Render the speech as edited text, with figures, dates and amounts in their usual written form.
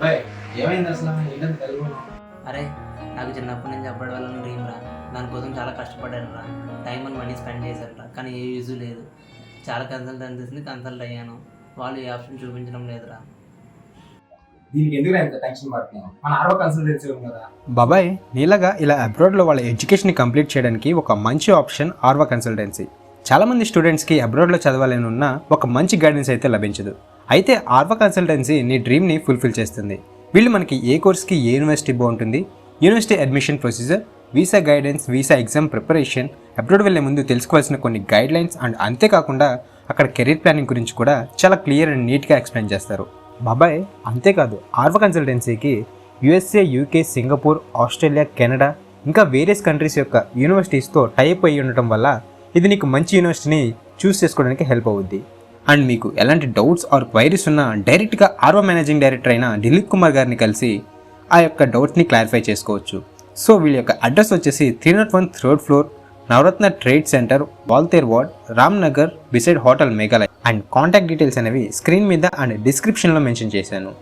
Bye ఏమైంది అసలు ఏంటంత తెలుగు? అరే నాకు చిన్నప్పటి నుంచి అప్పటి వాళ్ళని డ్రీమ్ రా. దానికోసం చాలా కష్టపడ్డాను రా. టైం అండ్ మనీ స్పెండ్ చేశాను రా. కానీ ఏ యూజ్ లేదు. చాలా కన్సల్టెన్సీస్ని కన్సల్ట్ అయ్యాను. వాళ్ళు ఏ ఆప్షన్ చూపించడం లేదురా. దీనికి ఎందుకు ఎంత టెన్షన్ పడుతున్నావు? మన ఆర్వో కన్సల్టెన్సీ ఉంది కదా. బాబాయ్, నీలాగా ఇలా అబ్రాడ్లో వాళ్ళ ఎడ్యుకేషన్ని కంప్లీట్ చేయడానికి ఒక మంచి ఆప్షన్ ఆర్వా కన్సల్టెన్సీ. చాలామంది స్టూడెంట్స్కి అబ్రాడ్లో చదవాలని ఉన్న ఒక మంచి గైడెన్స్ అయితే లభించదు. అయితే ఆర్వా కన్సల్టెన్సీ నీ డ్రీమ్ని ఫుల్ఫిల్ చేస్తుంది. వీళ్ళు మనకి ఏ కోర్స్కి ఏ యూనివర్సిటీ బాగుంటుంది, university admission procedure, visa guidance, visa exam preparation, abroad వెళ్ళే ముందు తెలుసుకోవాల్సిన కొన్ని గైడ్లైన్స్ అండ్ అంతేకాకుండా అక్కడ కెరీర్ ప్లానింగ్ గురించి కూడా చాలా క్లియర్ అండ్ నీట్గా ఎక్స్ప్లెయిన్ చేస్తారు. బాబాయ్ అంతేకాదు, ఆర్వా కన్సల్టెన్సీకి USA, UK, Singapore, Australia, Canada ఇంకా వేరియస్ కంట్రీస్ యొక్క యూనివర్సిటీస్తో టైప్ అయ్యి ఉండటం వల్ల ఇది నీకు మంచి యూనివర్సిటీని చూస్ చేసుకోవడానికి హెల్ప్ అవుద్ది. అండ్ మీకు ఎలాంటి డౌట్స్ ఆర్ క్వైరీస్ ఉన్నా డైరెక్ట్గా ఆర్వా మేనేజింగ్ డైరెక్టర్ అయిన దిలీప్ కుమార్ గారిని కలిసి ఆ యొక్క డౌట్స్ని క్లారిఫై చేసుకోవచ్చు. సో వీళ్ళ యొక్క అడ్రస్ వచ్చేసి 301 third floor, Navaratna trade centre, Waltair ward, Ram Nagar, beside hotel Meghalaya. And contact details అనేవి స్క్రీన్ మీద అండ్ డిస్క్రిప్షన్లో మెన్షన్ చేశాను.